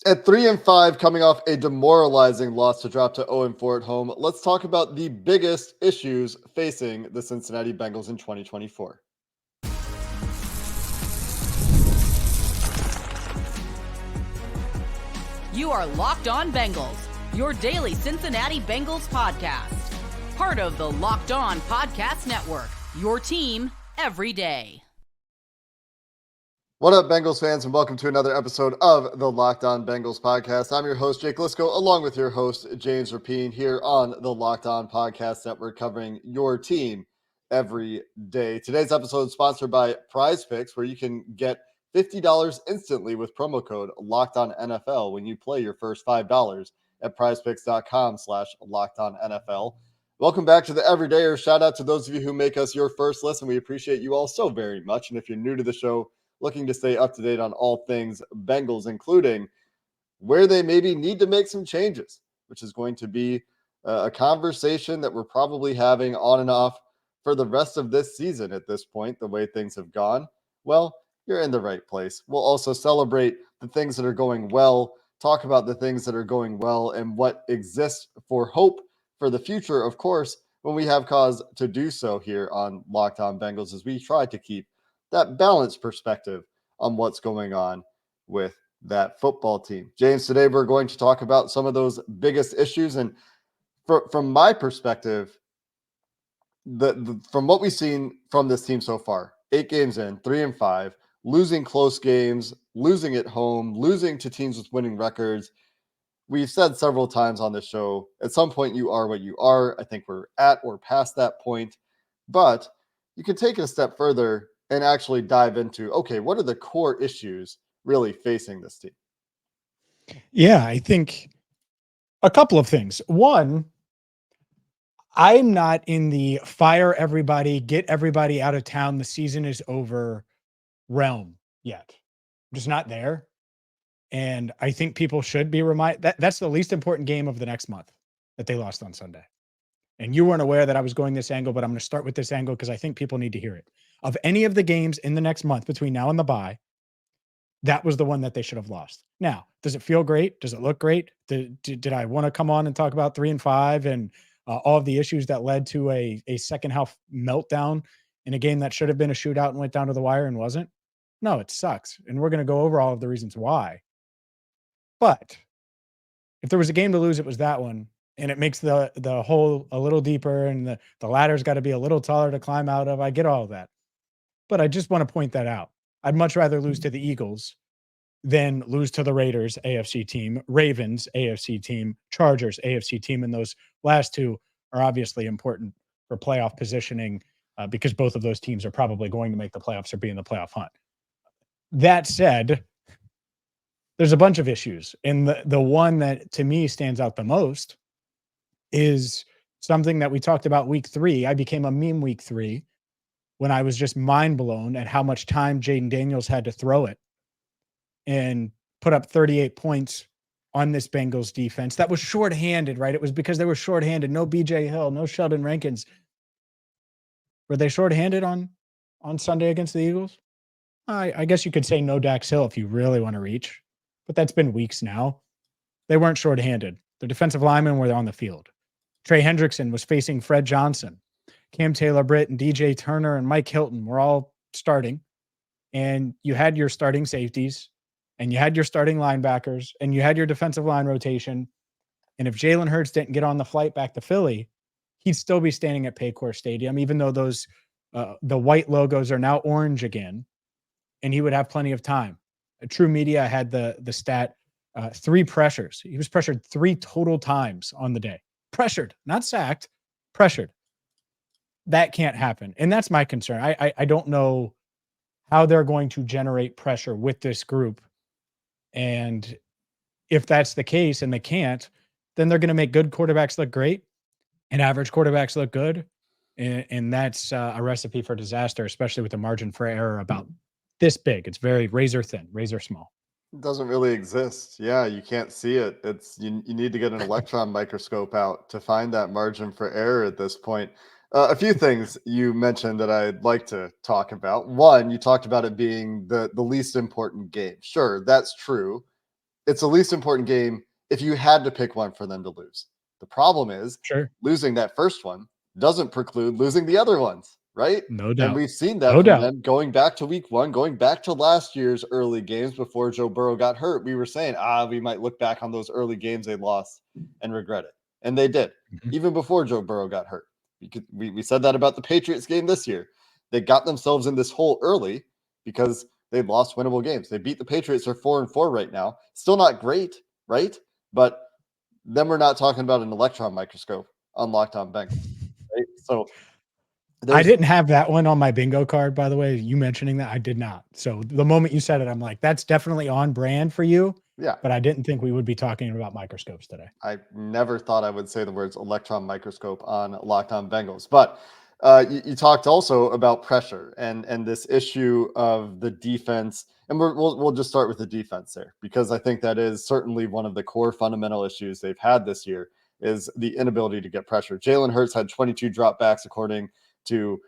At 3-5, coming off a demoralizing loss to drop to 0-4 at home, let's talk about the biggest issues facing the Cincinnati Bengals in 2024. You are Locked On Bengals, your daily Cincinnati Bengals podcast. Part of the Locked On Podcast Network, your team every day. What up, Bengals fans, and welcome to another episode of the Locked On Bengals podcast. I'm your host, Jake Liscow, along with your host, James Rapien, here on the Locked On Podcast Network, covering your team every day. Today's episode is sponsored by PrizePicks, where you can get $50 instantly with promo code LOCKEDONNFL when you play your first $5 at prizepicks.com/LockedOnNFL. Welcome back to the Everydayer. Shout out to those of you who make us your first listen. We appreciate you all so very much. And if you're new to the show, looking to stay up to date on all things Bengals, including where they maybe need to make some changes, which is going to be a conversation that we're probably having on and off for the rest of this season at this point, the way things have gone. Well, you're in the right place. We'll also celebrate the things that are going well, talk about the things that are going well, and what exists for hope for the future, of course, when we have cause to do so here on Locked On Bengals, as we try to keep that balanced perspective on what's going on with that football team. James, today we're going to talk about some of those biggest issues. And from my perspective, from what we've seen from this team so far, 8 games in, 3-5, losing close games, losing at home, losing to teams with winning records. We've said several times on this show, at some point you are what you are. I think we're at or past that point. But you can take it a step further and actually dive into, okay, what are the core issues really facing this team? Yeah, I think a couple of things. One, I'm not in the fire everybody, get everybody out of town, the season is over realm yet. I'm just not there. And I think people should be reminded that's the least important game of the next month that they lost on Sunday. And you weren't aware that I was going this angle, but I'm going to start with this angle because I think people need to hear it. Of any of the games in the next month between now and the bye, that was the one that they should have lost. Now, does it feel great? Does it look great? Did I want to come on and talk about 3-5 and all of the issues that led to a second half meltdown in a game that should have been a shootout and went down to the wire and wasn't? No, it sucks. And we're going to go over all of the reasons why. But if there was a game to lose, it was that one. And it makes the hole a little deeper and the ladder's got to be a little taller to climb out of. I get all of that. But I just want to point that out. I'd much rather lose to the Eagles than lose to the Raiders, AFC team, Ravens, AFC team, Chargers, AFC team. And those last two are obviously important for playoff positioning because both of those teams are probably going to make the playoffs or be in the playoff hunt. That said, there's a bunch of issues. And the one that to me stands out the most is something that we talked about week 3. I became a meme week 3 when I was just mind blown at how much time Jaden Daniels had to throw it and put up 38 points on this Bengals defense. That was shorthanded, right? It was because they were shorthanded. No BJ Hill, no Sheldon Rankins. Were they shorthanded on Sunday against the Eagles? I guess you could say no Dax Hill if you really want to reach, but that's been weeks now. They weren't shorthanded. The defensive linemen were on the field. Trey Hendrickson was facing Fred Johnson. Cam Taylor-Britt and DJ Turner and Mike Hilton were all starting. And you had your starting safeties and you had your starting linebackers and you had your defensive line rotation. And if Jalen Hurts didn't get on the flight back to Philly, he'd still be standing at Paycor Stadium, even though those the white logos are now orange again, and he would have plenty of time. True Media had the stat, 3 pressures. He was pressured 3 total times on the day. Pressured, not sacked, pressured. That can't happen. And that's my concern. I don't know how they're going to generate pressure with this group. And if that's the case and they can't, then they're going to make good quarterbacks look great and average quarterbacks look good. And that's a recipe for disaster, especially with the margin for error about this big. It's very razor thin, razor small. It doesn't really exist. Yeah, you can't see it. It's you need to get an electron microscope out to find that margin for error at this point. A few things you mentioned that I'd like to talk about. One, you talked about it being the least important game. Sure, that's true. it's the least important game if you had to pick one for them to lose. The problem is losing that first one doesn't preclude losing the other ones, right? No And doubt. we've seen that No from doubt. them going back to week one, going back to last year's early games before Joe Burrow got hurt. We were saying, we might look back on those early games they lost and regret it. And they did, even before Joe Burrow got hurt. We said that about the Patriots game this year. They got themselves in this hole early because they lost winnable games. They beat the Patriots. They're 4-4 right now. Still not great, right? But then we're not talking about an electron microscope on Locked On Bengals, right? So I didn't have that one on my bingo card, by the way. You mentioning that, I did not. So the moment you said it, I'm like, that's definitely on brand for you. Yeah. But I didn't think we would be talking about microscopes today. I never thought I would say the words electron microscope on Locked On Bengals. But you talked also about pressure and this issue of the defense. And we'll just start with the defense there, because I think that is certainly one of the core fundamental issues they've had this year is the inability to get pressure. Jalen Hurts had 22 dropbacks, according to,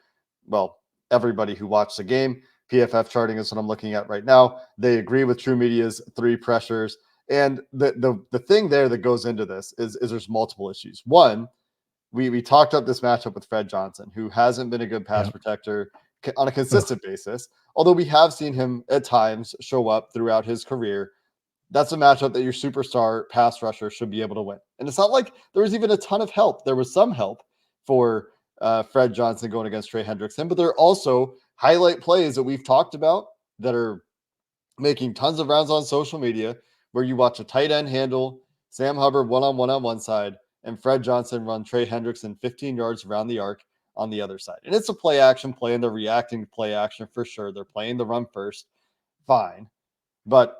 everybody who watched the game. PFF charting is what I'm looking at right now. They agree with True Media's 3 pressures. And the thing there that goes into this is there's multiple issues. One, we talked up this matchup with Fred Johnson, who hasn't been a good pass protector on a consistent basis, although we have seen him at times show up throughout his career. That's a matchup that your superstar pass rusher should be able to win. And it's not like there was even a ton of help. There was some help for Fred Johnson going against Trey Hendrickson, but there are also highlight plays that we've talked about that are making tons of rounds on social media, where you watch a tight end handle Sam Hubbard one-on-one on one side and Fred Johnson run Trey Hendrickson 15 yards around the arc on the other side. And it's a play action play, and they're reacting to play action for sure. They're playing the run first. Fine. But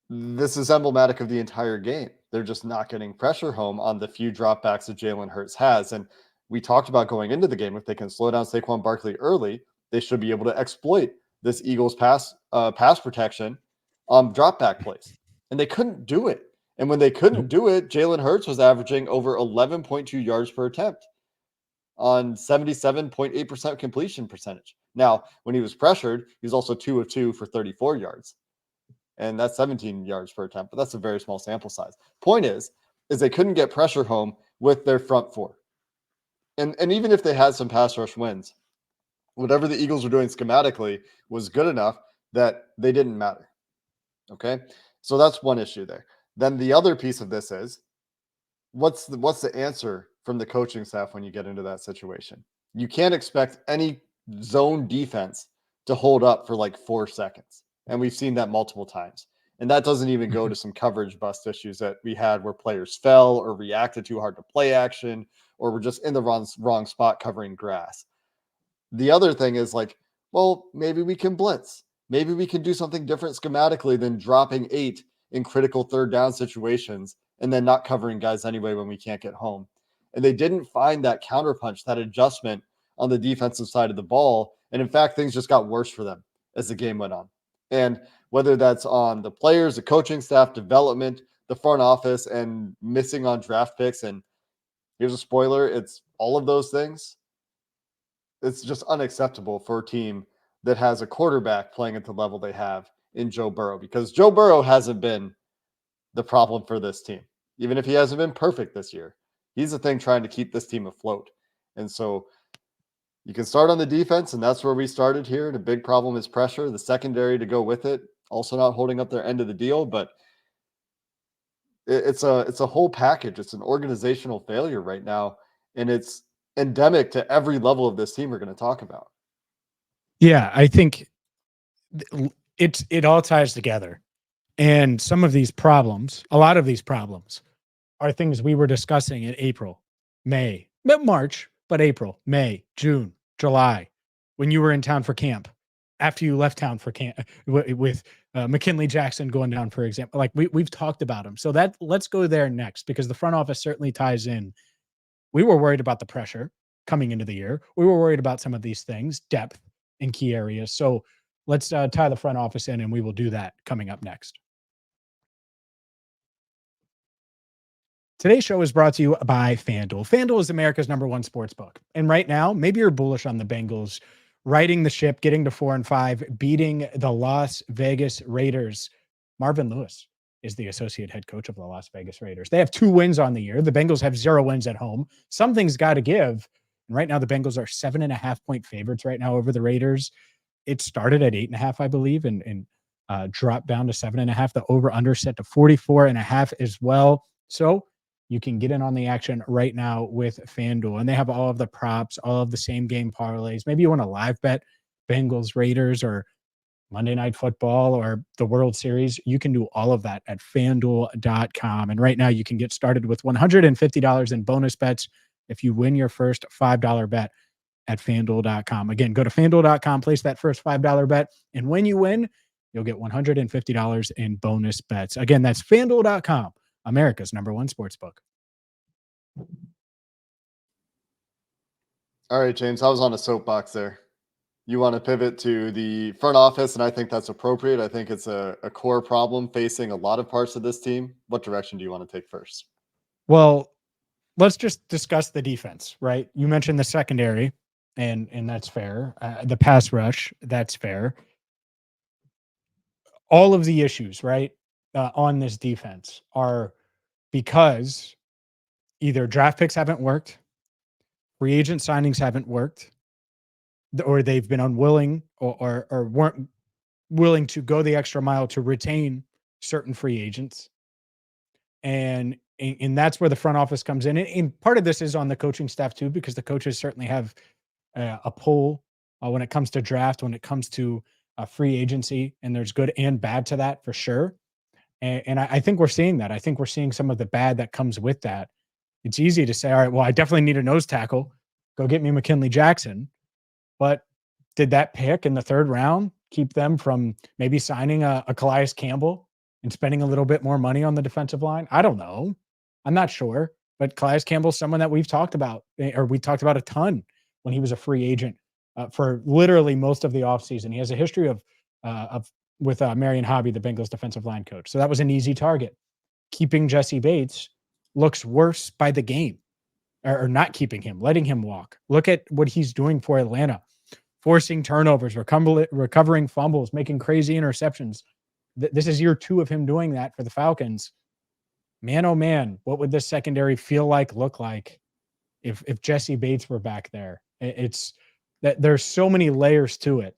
this is emblematic of the entire game. They're just not getting pressure home on the few dropbacks that Jalen Hurts has. And we talked about going into the game, if they can slow down Saquon Barkley early, they should be able to exploit this Eagles pass protection on dropback plays. And they couldn't do it. And when they couldn't do it, Jalen Hurts was averaging over 11.2 yards per attempt on 77.8% completion percentage. Now, when he was pressured, he was also 2 of 2 for 34 yards. And that's 17 yards per attempt, but that's a very small sample size. Point is they couldn't get pressure home with their front four. And even if they had some pass rush wins, whatever the Eagles were doing schematically was good enough that they didn't matter. Okay? So that's one issue there. Then the other piece of this is, what's the answer from the coaching staff when you get into that situation? You can't expect any zone defense to hold up for like 4 seconds. And we've seen that multiple times. And that doesn't even go to some coverage bust issues that we had where players fell or reacted too hard to play action or were just in the wrong spot covering grass. The other thing is like, well, maybe we can blitz. Maybe we can do something different schematically than dropping 8 in critical third down situations and then not covering guys anyway when we can't get home. And they didn't find that counterpunch, that adjustment on the defensive side of the ball. And in fact, things just got worse for them as the game went on. And whether that's on the players, the coaching staff, development, the front office, and missing on draft picks. And here's a spoiler, it's all of those things. It's just unacceptable for a team that has a quarterback playing at the level they have in Joe Burrow, because Joe Burrow hasn't been the problem for this team. Even if he hasn't been perfect this year, he's the thing trying to keep this team afloat. And so you can start on the defense, and that's where we started here. And a big problem is pressure. The secondary to go with it, also not holding up their end of the deal. But it's a whole package. It's an organizational failure right now, and it's endemic to every level of this team we're going to talk about. Yeah, I think it all ties together. And some of these problems, a lot of these problems, are things we were discussing in April, May, March, but April, May, June, July, when you were in town for camp, after you left town for camp with McKinley Jackson going down, for example. Like we've talked about him. So let's go there next, because the front office certainly ties in. We were worried about the pressure coming into the year. We were worried about some of these things, depth in key areas. So let's tie the front office in, and we will do that coming up next. Today's show is brought to you by FanDuel. FanDuel is America's #1 sports book. And right now, maybe you're bullish on the Bengals riding the ship, getting to 4-5, beating the Las Vegas Raiders. Marvin Lewis is the associate head coach of the Las Vegas Raiders. They have 2 wins on the year. The Bengals have 0 wins at home. Something's got to give. And right now, the Bengals are 7.5-point favorites right now over the Raiders. It started at 8.5, I believe, and dropped down to 7.5. The over-under set to 44.5 as well. So you can get in on the action right now with FanDuel. And they have all of the props, all of the same game parlays. Maybe you want to live bet Bengals, Raiders, or Monday Night Football, or the World Series. You can do all of that at FanDuel.com. And right now you can get started with $150 in bonus bets if you win your first $5 bet at FanDuel.com. Again, go to FanDuel.com, place that first $5 bet, and when you win, you'll get $150 in bonus bets. Again, that's FanDuel.com, America's #1 sportsbook. All right, James, I was on a soapbox there. You want to pivot to the front office, and I think that's appropriate. I think it's a core problem facing a lot of parts of this team. What direction do you want to take first? Well, let's just discuss the defense, right? You mentioned the secondary, and that's fair. The pass rush, that's fair. All of the issues, right, on this defense are because either draft picks haven't worked, free agent signings haven't worked, or they've been unwilling or weren't willing to go the extra mile to retain certain free agents. And that's where the front office comes in. And part of this is on the coaching staff too, because the coaches certainly have a pull when it comes to draft, when it comes to free agency, and there's good and bad to that for sure. And I think we're seeing that. I think we're seeing some of the bad that comes with that. It's easy to say, all right, well, I definitely need a nose tackle. Go get me McKinley Jackson. But did that pick in the 3rd round keep them from maybe signing a Calais Campbell and spending a little bit more money on the defensive line? I don't know. I'm not sure. But Calais Campbell's someone that we've talked about, or we talked about a ton when he was a free agent for literally most of the offseason. He has a history with Marion Hobby, the Bengals defensive line coach. So that was an easy target. Keeping Jesse Bates looks worse by the game, or not keeping him, letting him walk. Look at what he's doing for Atlanta, forcing turnovers, recovering fumbles, making crazy interceptions. This is year 2 of him doing that for the Falcons. Man, oh man, what would this secondary feel like, look like if Jesse Bates were back there? It's that there's so many layers to it,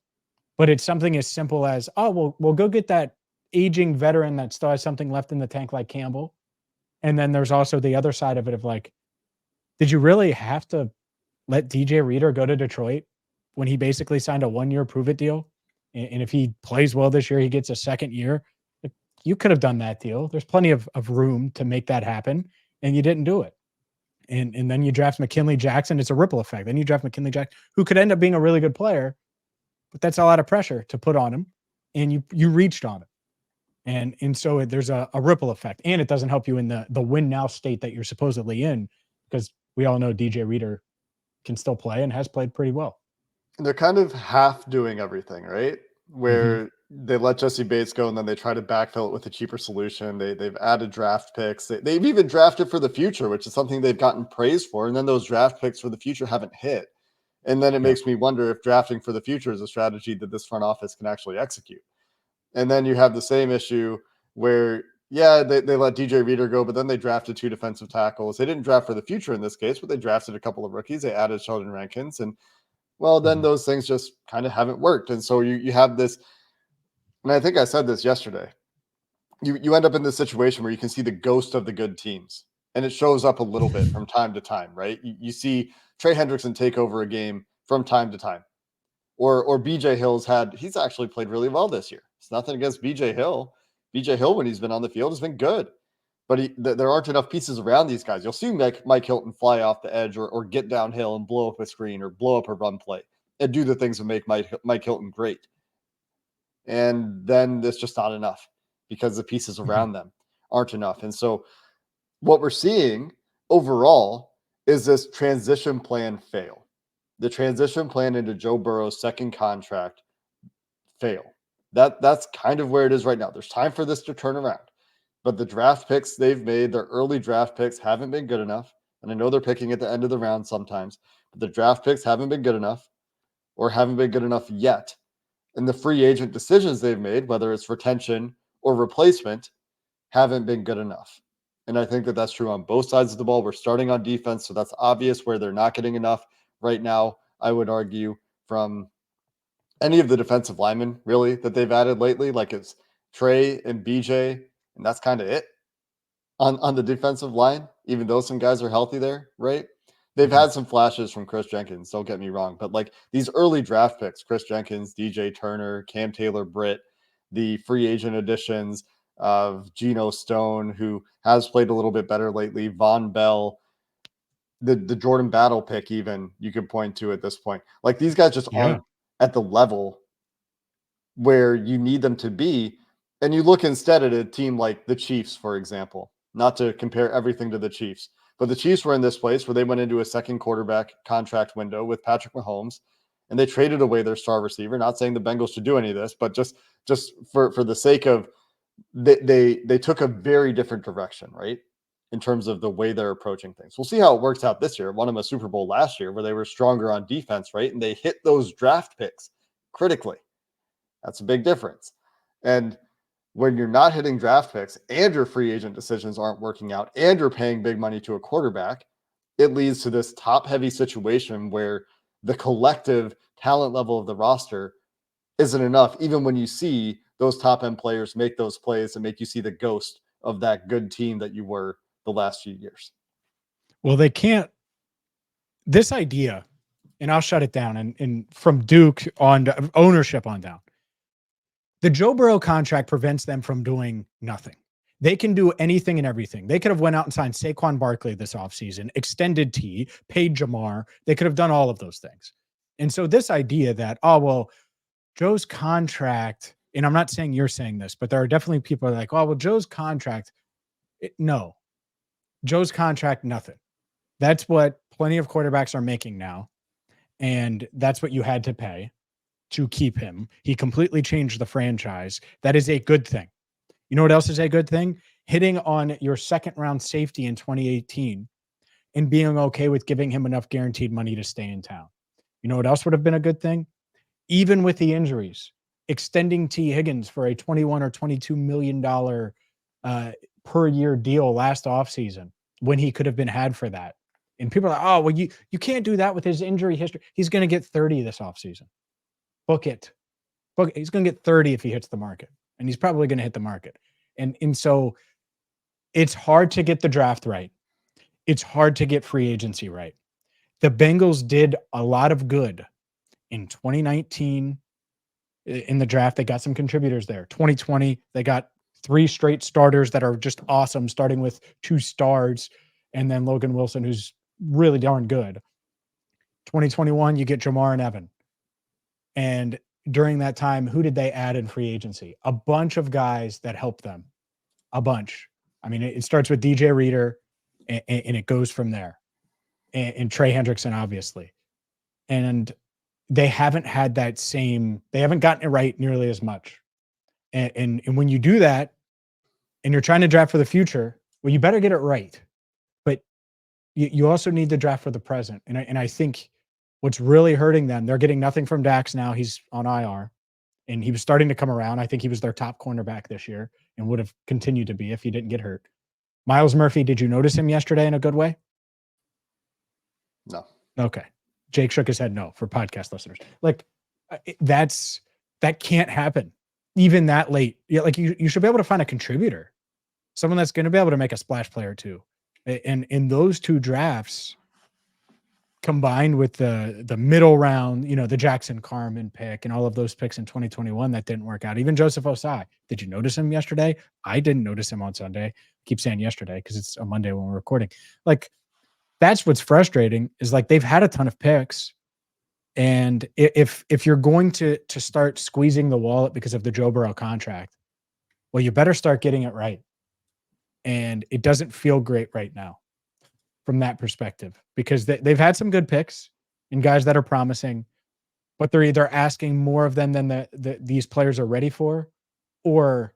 but it's something as simple as, oh, we'll go get that aging veteran that still has something left in the tank like Campbell. And then there's also the other side of it of like, did you really have to let DJ Reader go to Detroit when he basically signed a 1-year prove-it deal? And if he plays well this year, he gets a 2nd year. You could have done that deal. There's plenty of room to make that happen, and you didn't do it. And then you draft McKinley Jackson. It's a ripple effect. Then you draft McKinley Jackson, who could end up being a really good player, but that's a lot of pressure to put on him, and you reached on it. And so there's a ripple effect, and it doesn't help you in the win now state that you're supposedly in, because we all know DJ Reader can still play and has played pretty well. They're kind of half doing everything, right? Where they let Jesse Bates go and then they try to backfill it with a cheaper solution. They've added draft picks. They've even drafted for the future, which is something they've gotten praised for. And then those draft picks for the future haven't hit. And then it makes me wonder if drafting for the future is a strategy that this front office can actually execute. And then you have the same issue where, they let DJ Reader go, but then they drafted 2 defensive tackles. They didn't draft for the future in this case, but they drafted a couple of rookies. They added Sheldon Rankins, and well, then those things just kind of haven't worked. And so you have this, and I think I said this yesterday, you end up in this situation where you can see the ghost of the good teams, and it shows up a little bit from time to time, right? You see Trey Hendrickson take over a game from time to time. Or BJ Hill's he's actually played really well this year. It's nothing against BJ Hill. BJ Hill, when he's been on the field, has been good. But there aren't enough pieces around these guys. You'll see Mike Hilton fly off the edge or get downhill and blow up a screen or blow up a run play and do the things that make Mike Hilton great. And then it's just not enough because the pieces around them aren't enough. And so what we're seeing overall is this transition plan fail. The transition plan into Joe Burrow's 2nd contract fail. That's kind of where it is right now. There's time for this to turn around. But the draft picks they've made, their early draft picks, haven't been good enough. And I know they're picking at the end of the round sometimes, but the draft picks haven't been good enough or haven't been good enough yet. And the free agent decisions they've made, whether it's retention or replacement haven't been good enough. And I think that that's true on both sides of the ball. We're starting on defense, so that's obvious where they're not getting enough right now, I would argue, from any of the defensive linemen, really, that they've added lately. Like it's Trey and BJ, and that's kind of it on the defensive line, even though some guys are healthy there, right? They've had some flashes from Chris Jenkins, don't get me wrong, but like these early draft picks, Chris Jenkins, DJ Turner, Cam Taylor Britt, the free agent additions of Geno Stone, who has played a little bit better lately, Von Bell, the Jordan Battle pick, even you could point to at this point. Like these guys just aren't at the level where you need them to be. And you look instead at a team like the Chiefs, for example, not to compare everything to the Chiefs, but the Chiefs were in this place where they went into a second quarterback contract window with Patrick Mahomes, and they traded away their star receiver. Not saying the Bengals should do any of this, but just for the sake of they took a very different direction, right? In terms of the way they're approaching things. We'll see how it works out this year. Won them a Super Bowl last year where they were stronger on defense, right? And they hit those draft picks critically. That's a big difference. And when you're not hitting draft picks and your free agent decisions aren't working out and you're paying big money to a quarterback, it leads to this top heavy situation where the collective talent level of the roster isn't enough, even when you see those top end players make those plays and make you see the ghost of that good team that you were the last few years. Well, they can't. This idea, and I'll shut it down, and from Duke on ownership on down, the Joe Burrow contract prevents them from doing nothing. They can do anything and everything. They could have went out and signed Saquon Barkley this offseason, extended T, paid Jamar. They could have done all of those things. And so this idea that, oh, well, Joe's contract, and I'm not saying you're saying this, but there are definitely people that are like, oh, well, Joe's contract, no. Joe's contract, nothing. That's what plenty of quarterbacks are making now. And that's what you had to pay to keep him. He completely changed the franchise. That is a good thing. You know what else is a good thing? Hitting on your second round safety in 2018 and being okay with giving him enough guaranteed money to stay in town. You know what else would have been a good thing? Even with the injuries, extending T. Higgins for a $21 or $22 million per year deal last offseason when he could have been had for that. And people are like, oh, well, you can't do that with his injury history. He's going to get 30 this offseason. Book it. He's going to get 30 if he hits the market. And he's probably going to hit the market. And so it's hard to get the draft right. It's hard to get free agency right. The Bengals did a lot of good in 2019 in the draft. They got some contributors there. 2020, they got 3 straight starters that are just awesome, starting with 2 stars and then Logan Wilson, who's really darn good. 2021, you get Jamar and Evan. And during that time, who did they add in free agency? A bunch of guys that help them. A bunch. I mean, it starts with DJ Reader and it goes from there. And Trey Hendrickson, obviously. And they haven't had that same, they haven't gotten it right nearly as much. And when you do that and you're trying to draft for the future, well, you better get it right. But you also need to draft for the present. And I think what's really hurting them, they're getting nothing from Dax now. He's on IR. And he was starting to come around. I think he was their top cornerback this year and would have continued to be if he didn't get hurt. Miles Murphy, did you notice him yesterday in a good way? No. Okay. Jake shook his head no for podcast listeners. Like that can't happen even that late. Yeah, like you should be able to find a contributor, someone that's going to be able to make a splash play or two. And in those 2 drafts, combined with the middle round, you know, the Jackson Carman pick and all of those picks in 2021 that didn't work out. Even Joseph Osai. Did you notice him yesterday? I didn't notice him on Sunday. I keep saying yesterday because it's a Monday when we're recording. Like, that's what's frustrating is like they've had a ton of picks. And if you're going to start squeezing the wallet because of the Joe Burrow contract, well, you better start getting it right. And it doesn't feel great right now from that perspective because they've had some good picks and guys that are promising, but they're either asking more of them than these players are ready for, or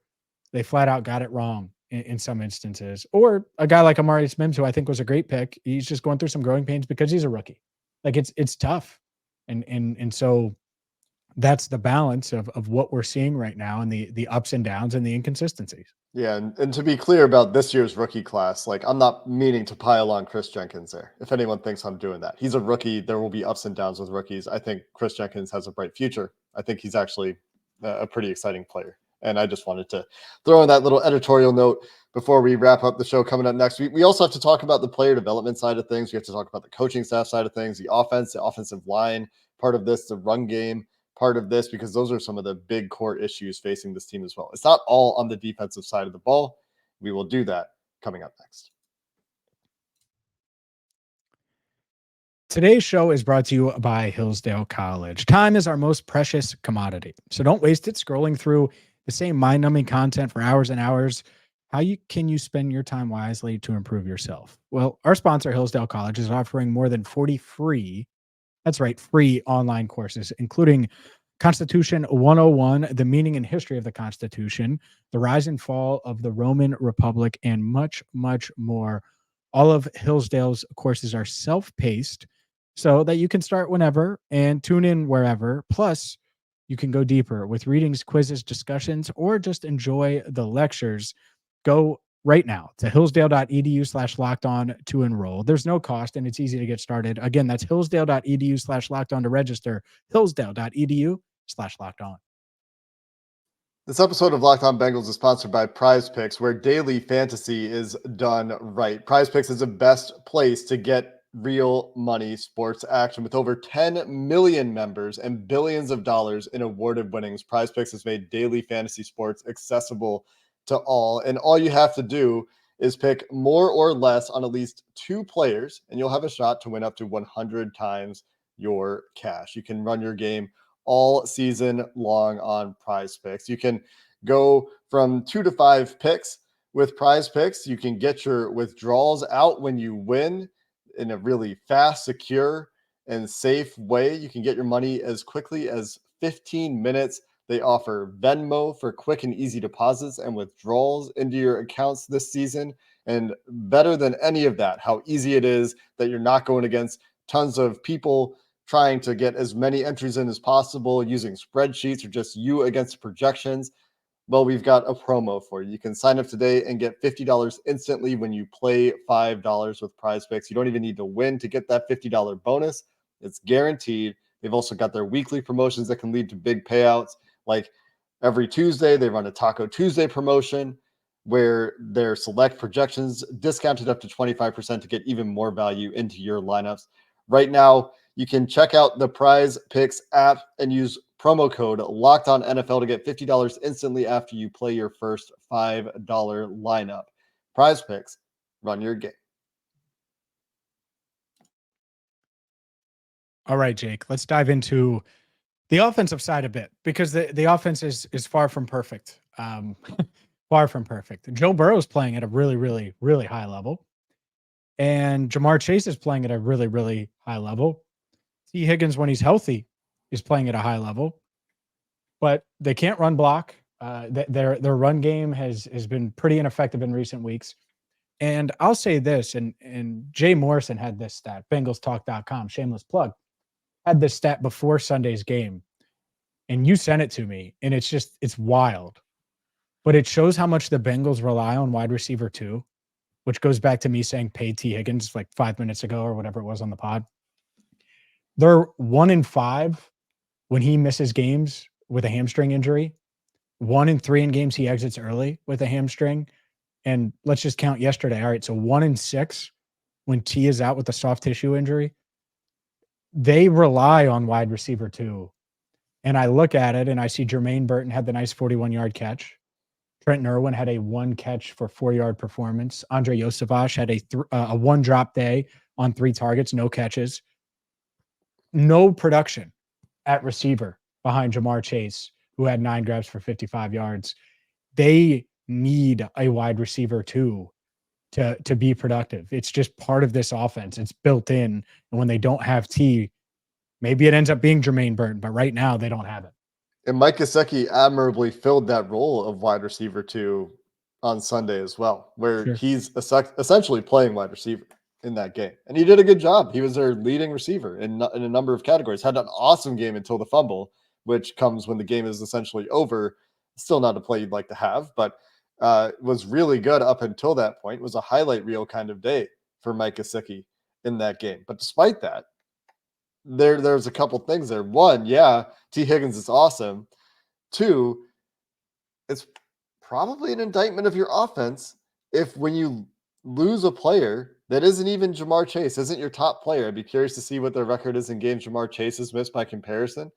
they flat out got it wrong in some instances. Or a guy like Amari Mims, who I think was a great pick, he's just going through some growing pains because he's a rookie. Like it's tough. And so that's the balance of what we're seeing right now, and the ups and downs and the inconsistencies. Yeah, and to be clear about this year's rookie class, like I'm not meaning to pile on Chris Jenkins there. If anyone thinks I'm doing that, he's a rookie. There will be ups and downs with rookies. I think Chris Jenkins has a bright future. I think he's actually a pretty exciting player. And I just wanted to throw in that little editorial note before we wrap up the show coming up next week. We also have to talk about the player development side of things. We have to talk about the coaching staff side of things, the offense, the offensive line, part of this, the run game part of this, because those are some of the big core issues facing this team as well. It's not all on the defensive side of the ball. We will do that coming up next. Today's show is brought to you by Hillsdale College. Time is our most precious commodity, so don't waste it scrolling through the same mind-numbing content for hours and hours. Can you spend your time wisely to improve yourself? Well, our sponsor, Hillsdale College, is offering more than 40 free online courses, including Constitution 101, the meaning and history of the Constitution, the rise and fall of the Roman Republic, and much, much more. All of Hillsdale's courses are self-paced so that you can start whenever and tune in wherever. Plus, you can go deeper with readings, quizzes, discussions, or just enjoy the lectures. Go right now to hillsdale.edu/lockedon to enroll. There's no cost and it's easy to get started. Again, that's hillsdale.edu/lockedon to register. hillsdale.edu/lockedon. This episode of Locked On Bengals is sponsored by PrizePicks, where daily fantasy is done right. PrizePicks is the best place to get real money sports action. With over 10 million members and billions of dollars in awarded winnings, PrizePicks has made daily fantasy sports accessible to all. And all you have to do is pick more or less on at least 2 players, and you'll have a shot to win up to 100 times your cash. You can run your game all season long on PrizePicks. You can go from 2 to 5 picks with PrizePicks. You can get your withdrawals out when you win in a really fast, secure, and safe way. You can get your money as quickly as 15 minutes. They offer Venmo for quick and easy deposits and withdrawals into your accounts this season. And better than any of that, how easy it is that you're not going against tons of people trying to get as many entries in as possible using spreadsheets or just you against projections. Well, we've got a promo for you. You can sign up today and get $50 instantly when you play $5 with PrizePicks. You don't even need to win to get that $50 bonus. It's guaranteed. They've also got their weekly promotions that can lead to big payouts. Like every Tuesday, they run a Taco Tuesday promotion where their select projections discounted up to 25% to get even more value into your lineups. Right now, you can check out the PrizePicks app and use promo code LOCKEDONNFL to get $50 instantly after you play your first $5 lineup. PrizePicks, run your game. All right, Jake, let's dive into the offensive side a bit, because the offense is far from perfect. Far from perfect. Joe Burrow is playing at a really, really, really high level, and Jamar Chase is playing at a really, really high level. T. Higgins, when he's healthy, is playing at a high level, but they can't run block. Their run game has been pretty ineffective in recent weeks. And I'll say this, and Jay Morrison had this stat, BengalsTalk.com, shameless plug, had this stat before Sunday's game, and you sent it to me, and it's wild. But it shows how much the Bengals rely on wide receiver 2, which goes back to me saying pay T. Higgins like 5 minutes ago or whatever it was on the pod. They're 1-5 when he misses games with a hamstring injury. 1-3 in games he exits early with a hamstring. And let's just count yesterday. All right, so 1-6 when T is out with a soft tissue injury. They rely on wide receiver 2. And I look at it and I see Jermaine Burton had the nice 41-yard catch. Trenton Irwin had a 1 catch for 4-yard performance. Andre Yosavash had a 1 drop day on 3 targets, no catches. No production at receiver behind Jamar Chase, who had 9 grabs for 55 yards. They need a wide receiver 2 to be productive. It's just part of this offense. It's built in. And when they don't have T, maybe it ends up being Jermaine Burton, but right now they don't have it. And Mike Gesicki admirably filled that role of wide receiver 2 on Sunday as well, where he's essentially playing wide receiver in that game. And he did a good job. He was their leading receiver in a number of categories. Had an awesome game until the fumble, which comes when the game is essentially over. Still not a play you'd like to have, but was really good up until that point. It was a highlight reel kind of day for Mike Gesicki in that game. But despite that, there's a couple things there. One, yeah, T. Higgins is awesome. Two, it's probably an indictment of your offense if when you lose a player that isn't even Jamar Chase, isn't your top player. I'd be curious to see what their record is in games Jamar Chase has missed by comparison.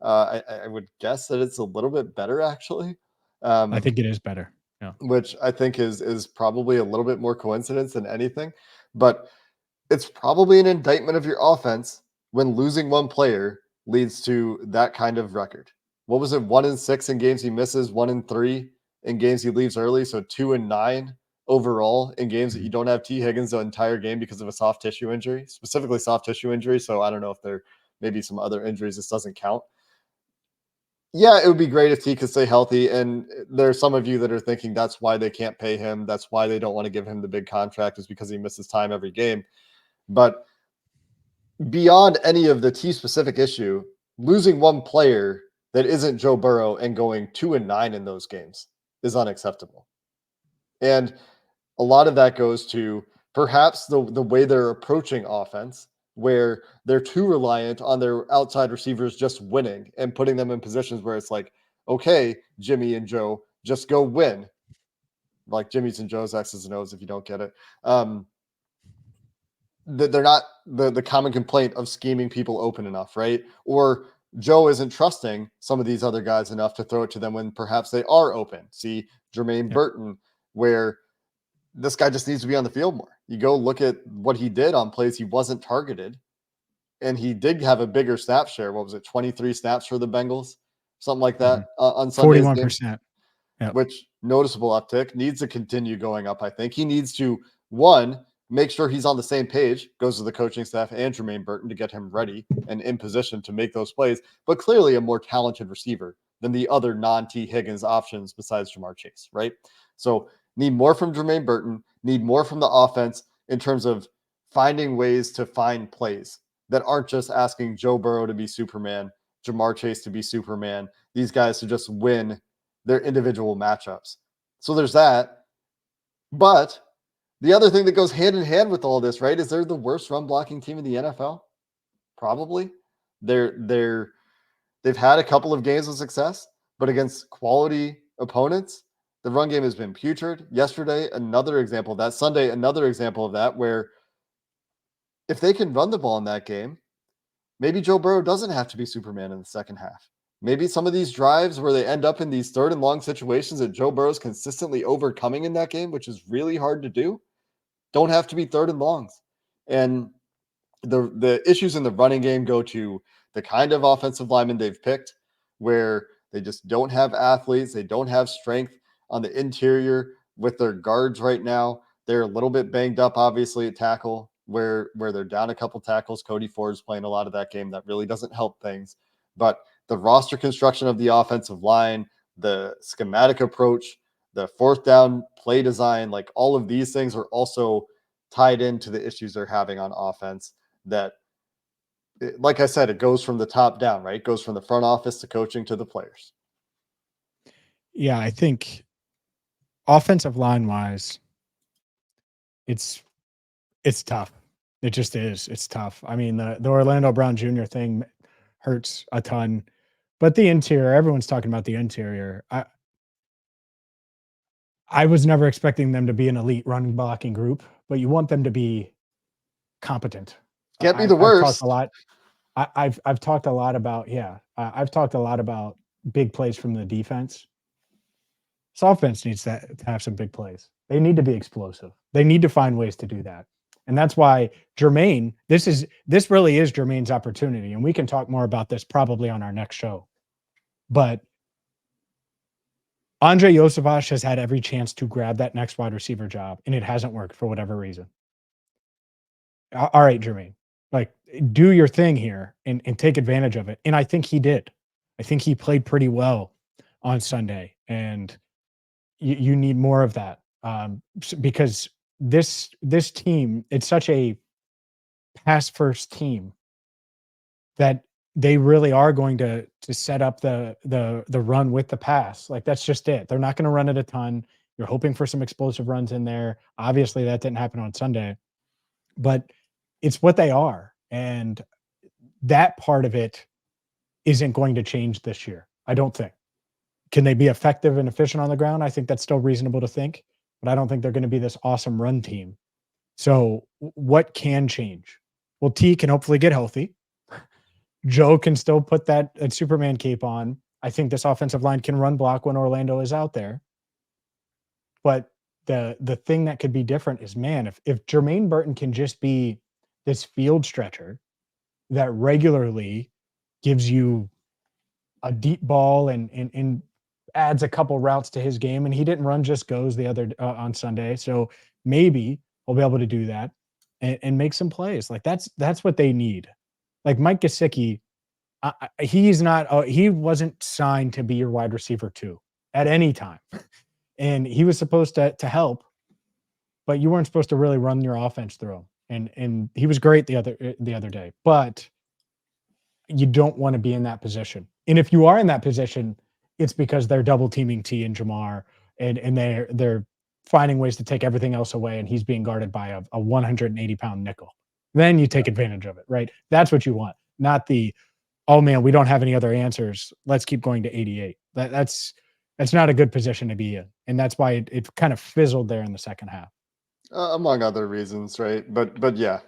I would guess that it's a little bit better, actually. I think it is better. Yeah. Which I think is probably a little bit more coincidence than anything. But it's probably an indictment of your offense when losing one player leads to that kind of record. What was it? 1-6 in games he misses, 1-3 in games he leaves early. So 2-9 overall in games that you don't have T. Higgins the entire game because of a soft tissue injury, specifically soft tissue injury. So I don't know if there may be some other injuries. This doesn't count. Yeah, it would be great if T could stay healthy. And there are some of you that are thinking that's why they can't pay him. That's why they don't want to give him the big contract, is because he misses time every game. But beyond any of the T specific issue, losing one player that isn't Joe Burrow and going 2-9 in those games is unacceptable. And a lot of that goes to perhaps the way they're approaching offense, where they're too reliant on their outside receivers just winning and putting them in positions where it's like, okay, Jimmy and Joe, just go win. Like Jimmy's and Joe's X's and O's, if you don't get it. They're not the common complaint of scheming people open enough, right? Or Joe isn't trusting some of these other guys enough to throw it to them when perhaps they are open. See Jermaine Burton, where this guy just needs to be on the field more. You go look at what he did on plays he wasn't targeted, and he did have a bigger snap share. What was it, 23 snaps for the Bengals? Something like that on Sunday's 41%. Yep. Which noticeable uptick, needs to continue going up. I think he needs to, one, make sure he's on the same page, goes to the coaching staff and Jermaine Burton to get him ready and in position to make those plays, but clearly a more talented receiver than the other non-T Higgins options besides Jamar Chase, right? So need more from Jermaine Burton, need more from the offense in terms of finding ways to find plays that aren't just asking Joe Burrow to be Superman, Jamar Chase to be Superman, these guys to just win their individual matchups. So there's that. But the other thing that goes hand in hand with all this, right, is they're the worst run blocking team in the NFL. Probably. They've had a couple of games of success, but against quality opponents, the run game has been putrid. Yesterday, another example of that. Sunday, another example of that, where if they can run the ball in that game, maybe Joe Burrow doesn't have to be Superman in the second half. Maybe some of these drives where they end up in these third and long situations that Joe Burrow's consistently overcoming in that game, which is really hard to do, don't have to be third and longs. And the issues in the running game go to the kind of offensive linemen they've picked, where they just don't have athletes. They don't have strength on the interior with their guards right now. They're a little bit banged up, obviously, at tackle, where they're down a couple tackles. Cody Ford's playing a lot of that game. That really doesn't help things. But the roster construction of the offensive line, the schematic approach, the fourth down play design, like all of these things are also tied into the issues they're having on offense. That, like I said, it goes from the top down, right? It goes from the front office to coaching to the players. Yeah, I think offensive line wise, it's tough. It just is. It's tough. I mean, the Orlando Brown Jr. thing hurts a ton, but the interior, everyone's talking about the interior. I was never expecting them to be an elite run blocking group, but you want them to be competent. Can't be the worst. I've talked a lot. I've talked a lot about, I've talked a lot about big plays from the defense. This offense needs to have some big plays. They need to be explosive. They need to find ways to do that. And that's why Jermaine, this really is Jermaine's opportunity. And we can talk more about this probably on our next show. But Andre Yosevich has had every chance to grab that next wide receiver job, and it hasn't worked for whatever reason. All right, Jermaine, like, do your thing here and take advantage of it. And I think he did. I think he played pretty well on Sunday, and you need more of that because this team, it's such a pass first team that they really are going to set up the run with the pass. Like, that's just it. They're not going to run it a ton. You're hoping for some explosive runs in there. Obviously, that didn't happen on Sunday, but it's what they are. And that part of it isn't going to change this year, I don't think. Can they be effective and efficient on the ground? I think that's still reasonable to think, but I don't think they're going to be this awesome run team. So what can change? Well, T can hopefully get healthy. Joe can still put that Superman cape on. I think this offensive line can run block when Orlando is out there. But the thing that could be different is, man, if Jermaine Burton can just be this field stretcher that regularly gives you a deep ball and adds a couple routes to his game, and he didn't run just goes the other on Sunday, so maybe we'll be able to do that and make some plays. Like, that's what they need. Like, Mike Gesicki, he's not he wasn't signed to be your wide receiver 2 at any time, and he was supposed to help, but you weren't supposed to really run your offense through him. And he was great the other day, but you don't want to be in that position. And if you are in that position, it's because they're double teaming T and Jamar, and they're finding ways to take everything else away, and he's being guarded by a 180-pound nickel. Then you take advantage of it, right? That's what you want, not the, oh man, we don't have any other answers, let's keep going to 88. That's not a good position to be in, and that's why it kind of fizzled there in the second half. Among other reasons, right? But yeah,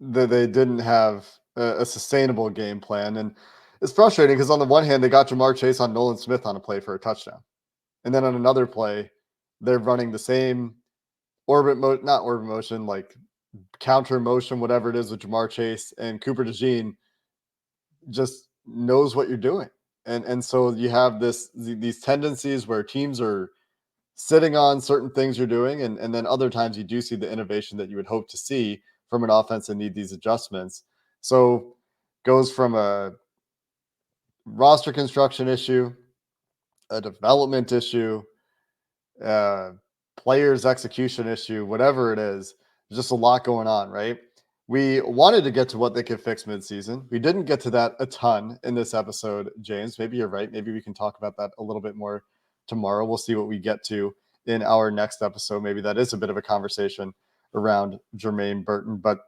they didn't have a sustainable game plan, and it's frustrating because on the one hand, they got Jamar Chase on Nolan Smith on a play for a touchdown, and then on another play, they're running the same not orbit motion, like counter motion, whatever it is, with Jamar Chase, and Cooper DeJean just knows what you're doing, and so you have these tendencies where teams are sitting on certain things you're doing, and then other times you do see the innovation that you would hope to see from an offense and need these adjustments. So goes from a roster construction issue, a development issue, players execution issue, whatever it is, there's just a lot going on, right? We wanted to get to what they could fix midseason. We didn't get to that a ton in this episode, James. Maybe you're right. Maybe we can talk about that a little bit more tomorrow. We'll see what we get to in our next episode. Maybe that is a bit of a conversation around Jermaine Burton. But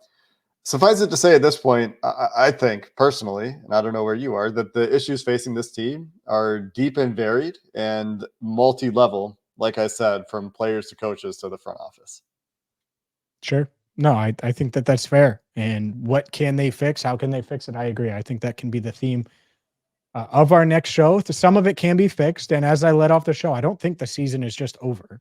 suffice it to say at this point, I think personally, and I don't know where you are, that the issues facing this team are deep and varied and multi-level, like I said, from players to coaches to the front office. Sure. No, I think that's fair. And what can they fix? How can they fix it? I agree. I think that can be the theme of our next show. Some of it can be fixed. And as I led off the show, I don't think the season is just over,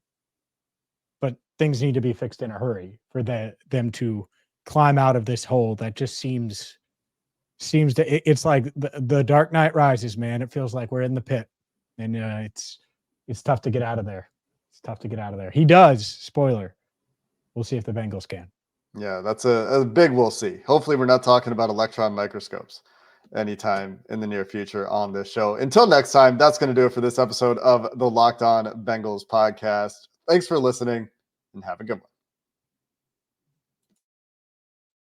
but things need to be fixed in a hurry for them to climb out of this hole that just seems to, it's like the Dark Knight Rises, man. It feels like we're in the pit, and it's tough to get out of there. It's tough to get out of there. He does. Spoiler. We'll see if the Bengals can. Yeah, that's a big we'll see. Hopefully we're not talking about electron microscopes anytime in the near future on this show. Until next time, that's going to do it for this episode of the Locked On Bengals podcast. Thanks for listening, and have a good one.